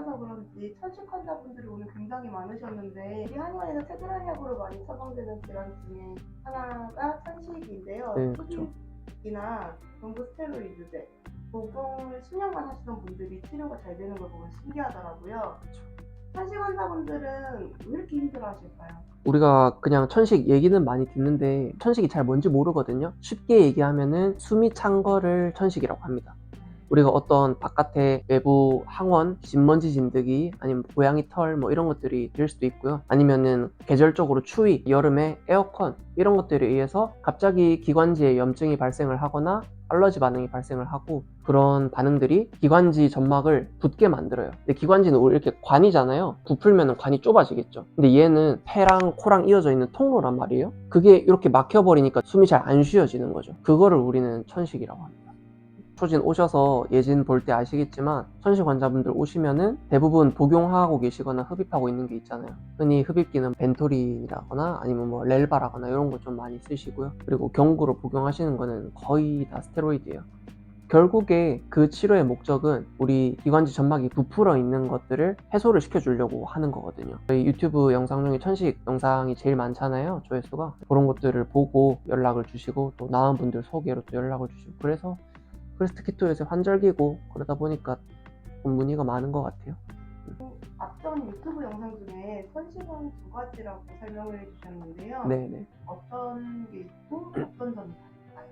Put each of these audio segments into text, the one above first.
주셔서 그런지 천식 환자분들이 오늘 굉장히 많으셨는데 우리 한의원에서 세드라약으로 많이 처방되는 질환 중에 하나가 천식인데요. 네, 그렇죠. 흡입이나 경구 스테로이드제 복용을 수년간 하시던 분들이 치료가 잘 되는 걸 보면 신기하더라고요. 천식 환자분들은 왜 이렇게 힘들어하실까요? 우리가 그냥 천식 얘기는 많이 듣는데 천식이 잘 뭔지 모르거든요. 쉽게 얘기하면은 숨이 찬 거를 천식이라고 합니다. 우리가 어떤 바깥에 외부 항원, 진먼지 진드기, 아니면 고양이 털 뭐 이런 것들이 될 수도 있고요. 아니면은 계절적으로 추위, 여름에 에어컨 이런 것들에 의해서 갑자기 기관지에 염증이 발생을 하거나 알러지 반응이 발생을 하고 그런 반응들이 기관지 점막을 붓게 만들어요. 근데 기관지는 이렇게 관이잖아요. 부풀면 관이 좁아지겠죠. 근데 얘는 폐랑 코랑 이어져 있는 통로란 말이에요. 그게 이렇게 막혀버리니까 숨이 잘 안 쉬어지는 거죠. 그거를 우리는 천식이라고 합니다. 초진 오셔서 예진 볼 때 아시겠지만 천식 환자분들 오시면은 대부분 복용하고 계시거나 흡입하고 있는 게 있잖아요. 흔히 흡입기는 벤토린이라거나 아니면 뭐 렐바라거나 이런 거 좀 많이 쓰시고요. 그리고 경구로 복용하시는 거는 거의 다 스테로이드예요. 결국에 그 치료의 목적은 우리 기관지 점막이 부풀어 있는 것들을 해소를 시켜주려고 하는 거거든요. 저희 유튜브 영상 중에 천식 영상이 제일 많잖아요, 조회수가. 그런 것들을 보고 연락을 주시고 또 나은 분들 소개로 또 연락을 주시고 그래서 특히 또 요새 환절기고 그러다 보니까 좀 문의가 많은 것 같아요. 앞전 유튜브 영상 중에 천식은 두 가지라고 설명을 해주셨는데요. 네네. 어떤 게 있고 어떤 점이 다른가요?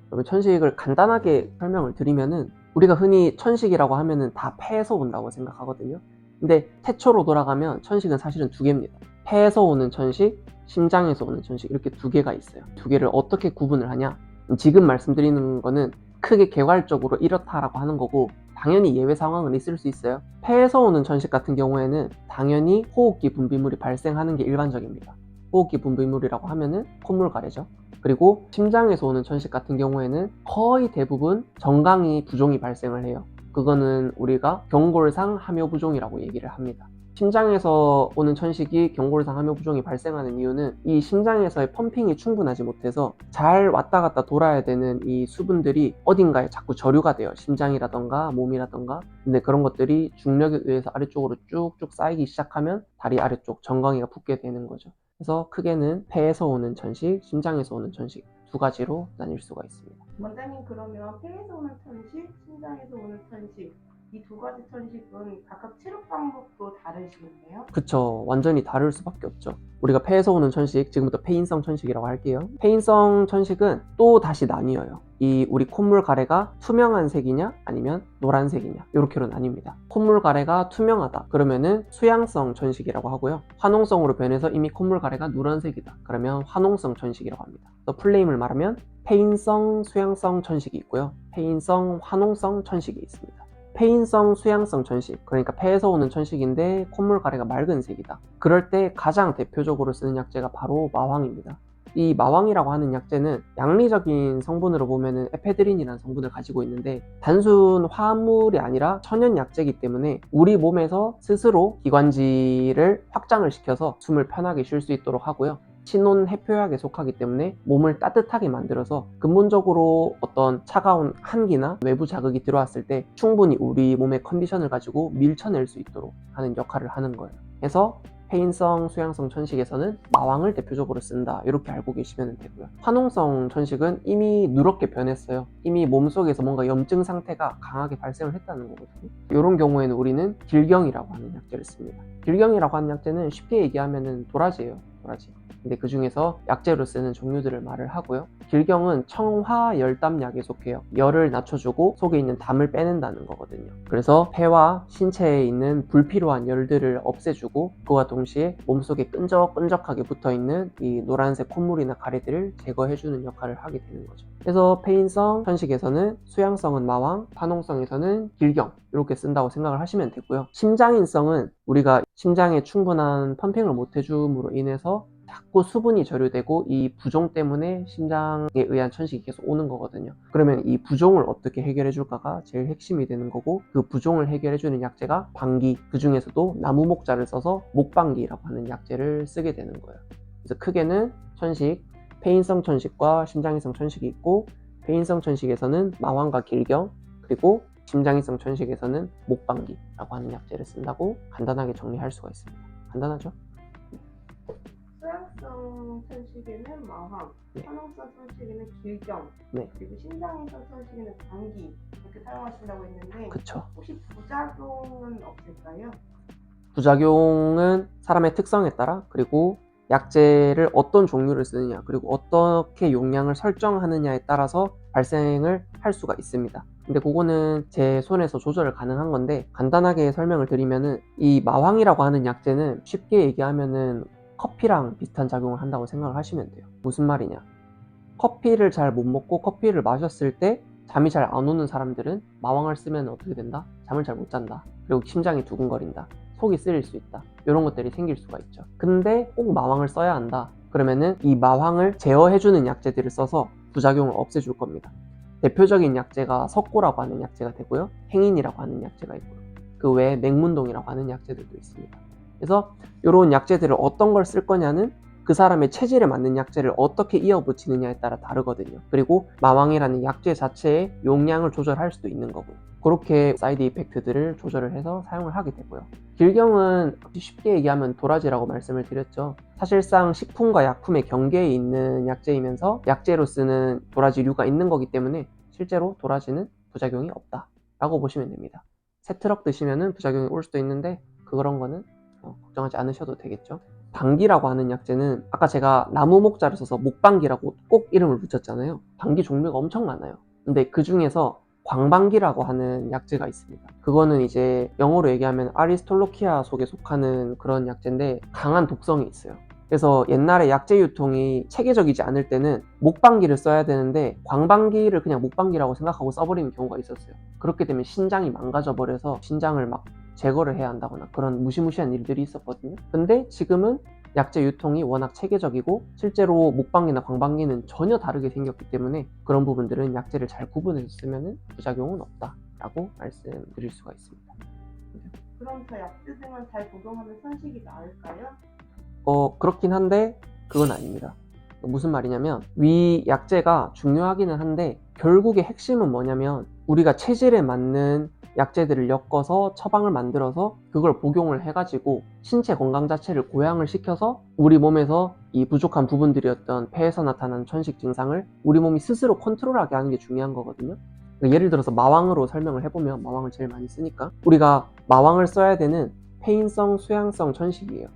그러면 천식을 간단하게 설명을 드리면은 우리가 흔히 천식이라고 하면은 다 폐에서 온다고 생각하거든요. 근데 태초로 돌아가면 천식은 사실은 두 개입니다. 폐에서 오는 천식, 심장에서 오는 천식 이렇게 두 개가 있어요. 두 개를 어떻게 구분을 하냐? 지금 말씀드리는 거는 크게 개괄적으로 이렇다라고 하는 거고 당연히 예외 상황은 있을 수 있어요. 폐에서 오는 천식 같은 경우에는 당연히 호흡기 분비물이 발생하는 게 일반적입니다. 호흡기 분비물이라고 하면은 콧물 가래죠. 그리고 심장에서 오는 천식 같은 경우에는 거의 대부분 정강이 부종이 발생을 해요. 그거는 우리가 경골상 함유부종이라고 얘기를 합니다. 심장에서 오는 천식이 경골상 함유부종이 발생하는 이유는 이 심장에서의 펌핑이 충분하지 못해서 잘 왔다 갔다 돌아야 되는 이 수분들이 어딘가에 자꾸 저류가 돼요. 심장이라던가 몸이라던가. 근데 그런 것들이 중력에 의해서 아래쪽으로 쭉쭉 쌓이기 시작하면 다리 아래쪽 정강이가 붓게 되는 거죠. 그래서 크게는 폐에서 오는 천식, 심장에서 오는 천식 두 가지로 나뉠 수가 있습니다. 원장님 그러면 폐에서 오는 천식, 심장에서 오는 천식 이 두 가지 천식은 각각 치료 방법도 다르시겠네요? 그쵸. 완전히 다를 수밖에 없죠. 우리가 폐에서 오는 천식, 지금부터 폐인성 천식이라고 할게요. 폐인성 천식은 또 다시 나뉘어요. 이 우리 콧물 가래가 투명한 색이냐 아니면 노란색이냐 이렇게로 나뉩니다. 콧물 가래가 투명하다 그러면은 수양성 천식이라고 하고요. 화농성으로 변해서 이미 콧물 가래가 누런색이다 그러면 화농성 천식이라고 합니다. 또 플레임을 말하면 폐인성 수양성 천식이 있고요. 폐인성 화농성 천식이 있습니다. 폐인성 수양성 천식, 그러니까 폐에서 오는 천식인데 콧물 가래가 맑은 색이다. 그럴 때 가장 대표적으로 쓰는 약재가 바로 마황입니다. 이 마황이라고 하는 약재는 양리적인 성분으로 보면은 에페드린이라는 성분을 가지고 있는데 단순 화합물이 아니라 천연 약재이기 때문에 우리 몸에서 스스로 기관지를 확장을 시켜서 숨을 편하게 쉴 수 있도록 하고요. 친온 해표약에 속하기 때문에 몸을 따뜻하게 만들어서 근본적으로 어떤 차가운 한기나 외부 자극이 들어왔을 때 충분히 우리 몸의 컨디션을 가지고 밀쳐낼 수 있도록 하는 역할을 하는 거예요. 그래서 폐인성 수양성 천식에서는 마왕을 대표적으로 쓴다 이렇게 알고 계시면 되고요. 화농성 천식은 이미 누렇게 변했어요. 이미 몸속에서 뭔가 염증 상태가 강하게 발생을 했다는 거거든요. 이런 경우에는 우리는 길경이라고 하는 약재를 씁니다. 길경이라고 하는 약재는 쉽게 얘기하면 도라지예요. 도라지. 근데 그 중에서 약재로 쓰는 종류들을 말을 하고요. 길경은 청화열담약에 속해요. 열을 낮춰주고 속에 있는 담을 빼낸다는 거거든요. 그래서 폐와 신체에 있는 불필요한 열들을 없애주고 그와 동시에 몸속에 끈적끈적하게 붙어있는 이 노란색 콧물이나 가래들을 제거해주는 역할을 하게 되는 거죠. 그래서 폐인성 천식에서는 수양성은 마왕, 화농성에서는 길경 이렇게 쓴다고 생각을 하시면 되고요. 심장인성은 우리가 심장에 충분한 펌핑을 못 해줌으로 인해서 자꾸 수분이 저류되고 이 부종 때문에 심장에 의한 천식이 계속 오는 거거든요. 그러면 이 부종을 어떻게 해결해 줄까가 제일 핵심이 되는 거고 그 부종을 해결해 주는 약재가 방기, 그 중에서도 나무 목자를 써서 목방기라고 하는 약재를 쓰게 되는 거예요. 그래서 크게는 천식, 폐인성 천식과 심장인성 천식이 있고 폐인성 천식에서는 마왕과 길경 그리고 심장이성 천식에서는 목방기라고 하는 약제를 쓴다고 간단하게 정리할 수가 있습니다. 간단하죠? 수양성 천식에는 마황, 네. 화농성 천식에는 길경, 네. 그리고 신장이성 천식에는 방기 이렇게 사용하신다고 했는데 그쵸. 혹시 부작용은 없을까요? 부작용은 사람의 특성에 따라, 그리고 약제를 어떤 종류를 쓰느냐, 그리고 어떻게 용량을 설정하느냐에 따라서 발생을 할 수가 있습니다. 근데 그거는 제 손에서 조절을 가능한 건데, 간단하게 설명을 드리면은 이 마황이라고 하는 약제는 쉽게 얘기하면은 커피랑 비슷한 작용을 한다고 생각을 하시면 돼요. 무슨 말이냐? 커피를 잘 못 먹고 커피를 마셨을 때 잠이 잘 안 오는 사람들은 마왕을 쓰면 어떻게 된다? 잠을 잘 못 잔다. 그리고 심장이 두근거린다. 속이 쓰릴 수 있다. 이런 것들이 생길 수가 있죠. 근데 꼭 마왕을 써야 한다. 그러면은 이 마왕을 제어해주는 약제들을 써서 부작용을 없애줄 겁니다. 대표적인 약제가 석고라고 하는 약제가 되고요. 행인이라고 하는 약제가 있고요. 그 외에 맹문동이라고 하는 약제들도 있습니다. 그래서 이런 약제들을 어떤 걸 쓸 거냐는 그 사람의 체질에 맞는 약제를 어떻게 이어붙이느냐에 따라 다르거든요. 그리고 마왕이라는 약제 자체의 용량을 조절할 수도 있는 거고요. 그렇게 사이드 이펙트들을 조절을 해서 사용을 하게 되고요. 길경은 쉽게 얘기하면 도라지라고 말씀을 드렸죠. 사실상 식품과 약품의 경계에 있는 약제이면서 약제로 쓰는 도라지류가 있는 거기 때문에 실제로 도라지는 부작용이 없다 라고 보시면 됩니다. 새 트럭 드시면 부작용이 올 수도 있는데 그런 거는 걱정하지 않으셔도 되겠죠. 방기라고 하는 약제는 아까 제가 나무 목자를 써서 목방기라고 꼭 이름을 붙였잖아요. 방기 종류가 엄청 많아요. 근데 그 중에서 광방기라고 하는 약제가 있습니다. 그거는 이제 영어로 얘기하면 아리스톨로키아 속에 속하는 그런 약제인데 강한 독성이 있어요. 그래서 옛날에 약제 유통이 체계적이지 않을 때는 목방기를 써야 되는데 광방기를 그냥 목방기라고 생각하고 써버리는 경우가 있었어요. 그렇게 되면 신장이 망가져 버려서 신장을 막 제거를 해야 한다거나 그런 무시무시한 일들이 있었거든요. 근데 지금은 약제 유통이 워낙 체계적이고 실제로 목방기나 광방기는 전혀 다르게 생겼기 때문에 그런 부분들은 약제를 잘 구분해서 쓰면 부작용은 없다라고 말씀드릴 수가 있습니다. 그럼 저 약제 등은 잘 복용하면 천식이 나을까요? 그렇긴 한데 그건 아닙니다. 무슨 말이냐면 위 약제가 중요하기는 한데 결국의 핵심은 뭐냐면 우리가 체질에 맞는 약제들을 엮어서 처방을 만들어서 그걸 복용을 해가지고 신체 건강 자체를 고양을 시켜서 우리 몸에서 이 부족한 부분들이었던 폐에서 나타나는 천식 증상을 우리 몸이 스스로 컨트롤하게 하는 게 중요한 거거든요. 예를 들어서 마왕으로 설명을 해보면, 마왕을 제일 많이 쓰니까 우리가 마왕을 써야 되는 폐인성, 수양성 천식이에요.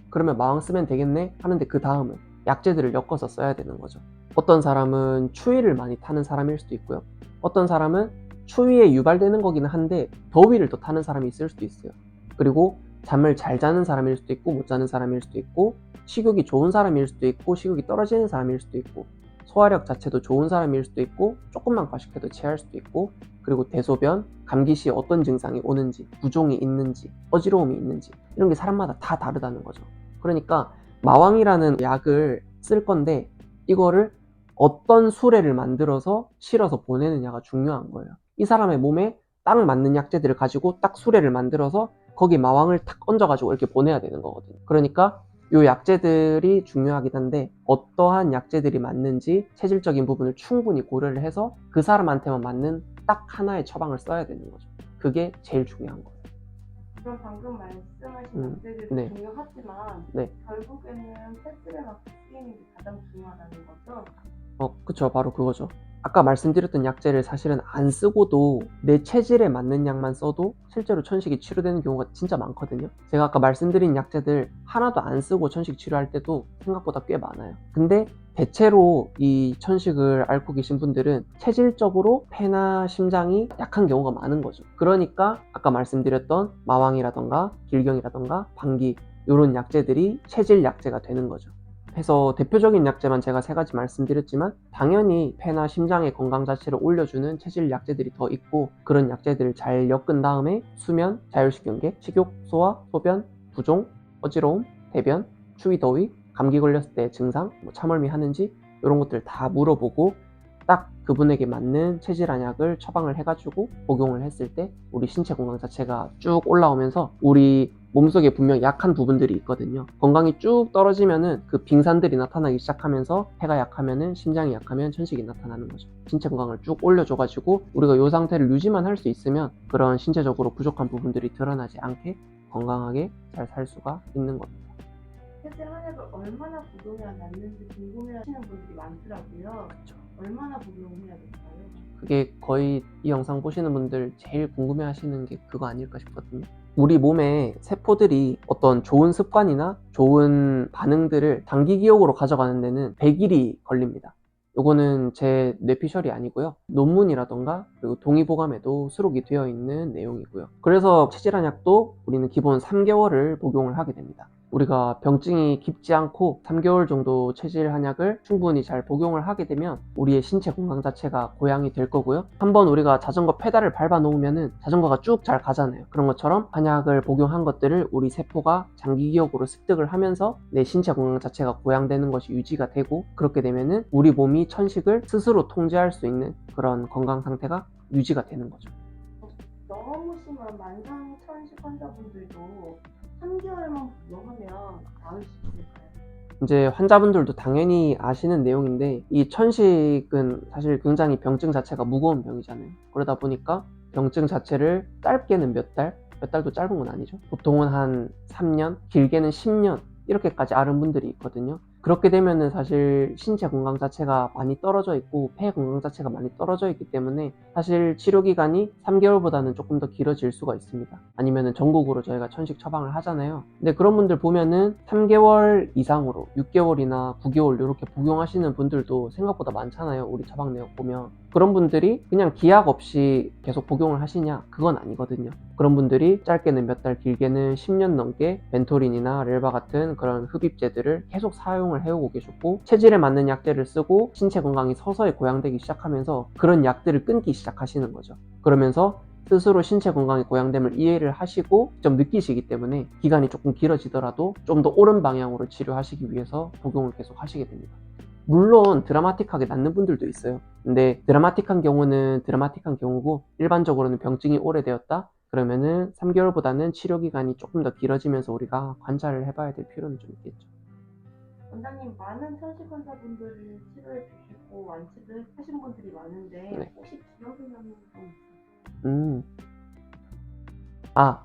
그러면 마왕 쓰면 되겠네 하는데 그 다음은 약제들을 엮어서 써야 되는 거죠. 어떤 사람은 추위를 많이 타는 사람일 수도 있고요. 어떤 사람은 추위에 유발되는 거기는 한데 더위를 더 타는 사람이 있을 수도 있어요. 그리고 잠을 잘 자는 사람일 수도 있고 못 자는 사람일 수도 있고 식욕이 좋은 사람일 수도 있고 식욕이 떨어지는 사람일 수도 있고 소화력 자체도 좋은 사람일 수도 있고 조금만 과식해도 체할 수도 있고 그리고 대소변, 감기 시에 어떤 증상이 오는지, 부종이 있는지, 어지러움이 있는지 이런 게 사람마다 다 다르다는 거죠. 그러니까 마왕이라는 약을 쓸 건데 이거를 어떤 수레를 만들어서 실어서 보내느냐가 중요한 거예요. 이 사람의 몸에 딱 맞는 약재들을 가지고 딱 수레를 만들어서 거기 마왕을 탁 얹어가지고 이렇게 보내야 되는 거거든요. 그러니까 이 약재들이 중요하긴 한데 어떠한 약재들이 맞는지 체질적인 부분을 충분히 고려를 해서 그 사람한테만 맞는 딱 하나의 처방을 써야 되는 거죠. 그게 제일 중요한 거예요. 그럼 방금 말씀하신 약재들도 네. 중요하지만 네. 결국에는 체질에 맞게 쓰이는 게 가장 중요하다는 거죠? 그쵸. 바로 그거죠. 아까 말씀드렸던 약재를 사실은 안 쓰고도 내 체질에 맞는 약만 써도 실제로 천식이 치료되는 경우가 진짜 많거든요. 제가 아까 말씀드린 약재들 하나도 안 쓰고 천식 치료할 때도 생각보다 꽤 많아요. 근데 대체로 이 천식을 앓고 계신 분들은 체질적으로 폐나 심장이 약한 경우가 많은 거죠. 그러니까 아까 말씀드렸던 마왕이라던가 길경이라던가 방기 이런 약재들이 체질 약재가 되는 거죠. 해서 대표적인 약재만 제가 3가지 말씀드렸지만 당연히 폐나 심장의 건강 자체를 올려주는 체질 약재들이 더 있고 그런 약재들을 잘 엮은 다음에 수면, 자율식경계, 식욕, 소화, 소변, 부종, 어지러움, 대변, 추위, 더위, 감기 걸렸을 때 증상, 참을미 하는지 이런 것들 다 물어보고 딱 그분에게 맞는 체질 한약을 처방을 해가지고 복용을 했을 때 우리 신체 건강 자체가 쭉 올라오면서 우리 몸속에 분명 약한 부분들이 있거든요. 건강이 쭉 떨어지면은 그 빙산들이 나타나기 시작하면서 폐가 약하면은 심장이 약하면 천식이 나타나는 거죠. 신체 건강을 쭉 올려줘가지고 우리가 이 상태를 유지만 할 수 있으면 그런 신체적으로 부족한 부분들이 드러나지 않게 건강하게 잘 살 수가 있는 겁니다. 체질 한약을 얼마나 복용해야 낫는지 궁금해하시는 분들이 많더라고요. 그렇죠. 얼마나 복용해야 될까요? 그게 거의 이 영상 보시는 분들 제일 궁금해 하시는 게 그거 아닐까 싶거든요. 우리 몸의 세포들이 어떤 좋은 습관이나 좋은 반응들을 단기 기억으로 가져가는 데는 100일이 걸립니다. 요거는 제 뇌피셜이 아니고요. 논문이라던가 그리고 동의보감에도 수록이 되어 있는 내용이고요. 그래서 체질한약도 우리는 기본 3개월을 복용을 하게 됩니다. 우리가 병증이 깊지 않고 3개월 정도 체질 한약을 충분히 잘 복용을 하게 되면 우리의 신체 건강 자체가 고양이 될 거고요. 한번 우리가 자전거 페달을 밟아 놓으면은 자전거가 쭉 잘 가잖아요. 그런 것처럼 한약을 복용한 것들을 우리 세포가 장기 기억으로 습득을 하면서 내 신체 건강 자체가 고양되는 것이 유지가 되고, 그렇게 되면은 우리 몸이 천식을 스스로 통제할 수 있는 그런 건강 상태가 유지가 되는 거죠. 너무 심한 만성 천식 환자분들도 3개월만 복용하면 나을 수 있을까요? 이제 환자분들도 당연히 아시는 내용인데, 이 천식은 사실 굉장히 병증 자체가 무거운 병이잖아요. 그러다 보니까 병증 자체를 짧게는 몇 달도 짧은 건 아니죠. 보통은 한 3년, 길게는 10년 이렇게까지 앓은 분들이 있거든요. 그렇게 되면은 사실 신체 건강 자체가 많이 떨어져 있고 폐 건강 자체가 많이 떨어져 있기 때문에 사실 치료 기간이 3개월보다는 조금 더 길어질 수가 있습니다. 아니면은 전국으로 저희가 천식 처방을 하잖아요. 근데 그런 분들 보면은 3개월 이상으로 6개월이나 9개월 이렇게 복용하시는 분들도 생각보다 많잖아요. 우리 처방 내역 보면. 그런 분들이 그냥 기약 없이 계속 복용을 하시냐? 그건 아니거든요. 그런 분들이 짧게는 몇 달, 길게는 10년 넘게 벤토린이나 렐바 같은 그런 흡입제들을 계속 사용을 해오고 계셨고, 체질에 맞는 약제를 쓰고 신체 건강이 서서히 고양되기 시작하면서 그런 약들을 끊기 시작하시는 거죠. 그러면서 스스로 신체 건강의 고양됨을 이해를 하시고 좀 느끼시기 때문에 기간이 조금 길어지더라도 좀 더 옳은 방향으로 치료하시기 위해서 복용을 계속 하시게 됩니다. 물론 드라마틱하게 낫는 분들도 있어요. 근데 드라마틱한 경우는 드라마틱한 경우고, 일반적으로는 병증이 오래되었다? 그러면은 3개월보다는 치료 기간이 조금 더 길어지면서 우리가 관찰을 해봐야 될 필요는 좀 있겠죠. 원장님, 많은 천식 환자분들을 치료해 주시고 완치를 하신 분들이 많은데 네. 혹시 기억에 남는 분 있으세요?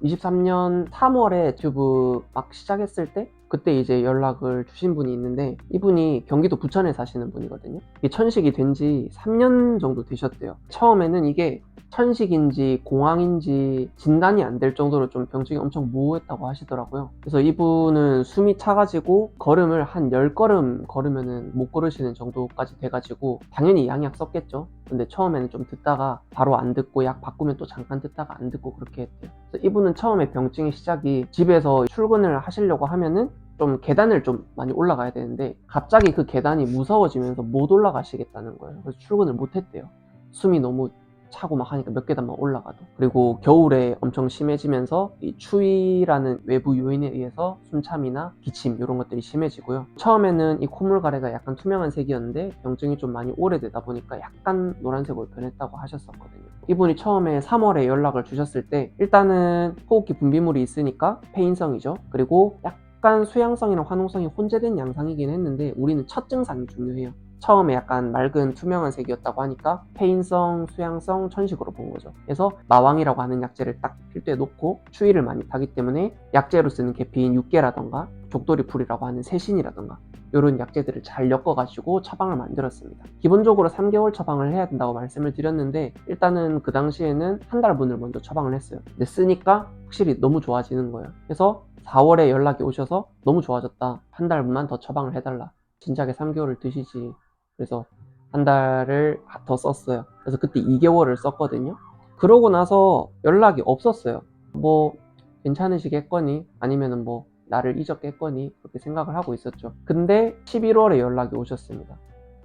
23년 3월에 튜브 막 시작했을 때 그때 이제 연락을 주신 분이 있는데, 이분이 경기도 부천에 사시는 분이거든요. 이게 천식이 된 지 3년 정도 되셨대요. 처음에는 이게 천식인지 공황인지 진단이 안 될 정도로 좀 병증이 엄청 모호했다고 하시더라고요. 그래서 이분은 숨이 차가지고 걸음을 한 10걸음 걸으면은 못 걸으시는 정도까지 돼가지고 당연히 양약 썼겠죠. 근데 처음에는 좀 듣다가 바로 안 듣고 약 바꾸면 또 잠깐 듣다가 안 듣고 그렇게 했대요. 그래서 이분은 처음에 병증의 시작이 집에서 출근을 하시려고 하면은 좀 계단을 좀 많이 올라가야 되는데 갑자기 그 계단이 무서워지면서 못 올라가시겠다는 거예요. 그래서 출근을 못 했대요. 숨이 너무 차고 막 하니까 몇 계단만 올라가도. 그리고 겨울에 엄청 심해지면서 이 추위라는 외부 요인에 의해서 숨참이나 기침 이런 것들이 심해지고요. 처음에는 이 콧물 가래가 약간 투명한 색이었는데 병증이 좀 많이 오래되다 보니까 약간 노란색으로 변했다고 하셨었거든요. 이분이 처음에 3월에 연락을 주셨을 때 일단은 호흡기 분비물이 있으니까 폐인성이죠. 그리고 약간 수양성이랑 화농성이 혼재된 양상이긴 했는데 우리는 첫 증상이 중요해요. 처음에 약간 맑은 투명한 색이었다고 하니까 폐인성, 수양성, 천식으로 본 거죠. 그래서 마왕이라고 하는 약재를 딱 필두에 놓고 추위를 많이 타기 때문에 약재로 쓰는 계피인 육계라던가 족돌이풀이라고 하는 세신이라던가 이런 약재들을 잘 엮어가지고 처방을 만들었습니다. 기본적으로 3개월 처방을 해야 된다고 말씀을 드렸는데 일단은 그 당시에는 한 달분을 먼저 처방을 했어요. 근데 쓰니까 확실히 너무 좋아지는 거예요. 그래서 4월에 연락이 오셔서 너무 좋아졌다. 한 달분만 더 처방을 해달라. 진작에 3개월을 드시지. 그래서 한 달을 더 썼어요. 그래서 그때 2개월을 썼거든요. 그러고 나서 연락이 없었어요. 뭐 괜찮으시겠거니 아니면은 뭐 나를 잊었겠거니 그렇게 생각을 하고 있었죠. 근데 11월에 연락이 오셨습니다.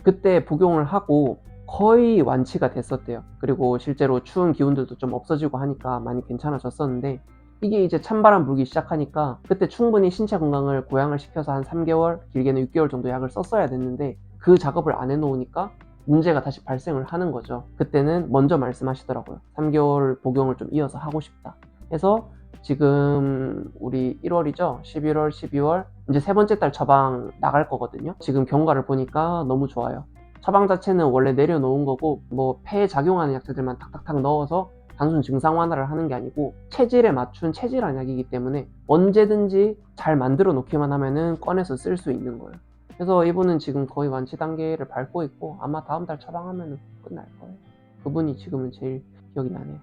그때 복용을 하고 거의 완치가 됐었대요. 그리고 실제로 추운 기운들도 좀 없어지고 하니까 많이 괜찮아졌었는데, 이게 이제 찬바람 불기 시작하니까 그때 충분히 신체 건강을 고양을 시켜서 한 3개월, 길게는 6개월 정도 약을 썼어야 됐는데 그 작업을 안 해놓으니까 문제가 다시 발생을 하는 거죠. 그때는 먼저 말씀하시더라고요. 3개월 복용을 좀 이어서 하고 싶다 해서 지금 우리 1월이죠? 11월, 12월 이제 세 번째 달 처방 나갈 거거든요. 지금 경과를 보니까 너무 좋아요. 처방 자체는 원래 내려놓은 거고 뭐 폐에 작용하는 약들만 탁탁탁 넣어서 단순 증상 완화를 하는 게 아니고 체질에 맞춘 체질한 약이기 때문에 언제든지 잘 만들어 놓기만 하면은 꺼내서 쓸 수 있는 거예요. 그래서 이분은 지금 거의 완치 단계를 밟고 있고 아마 다음 달 처방하면 끝날 거예요. 그분이 지금은 제일 기억이 나네요.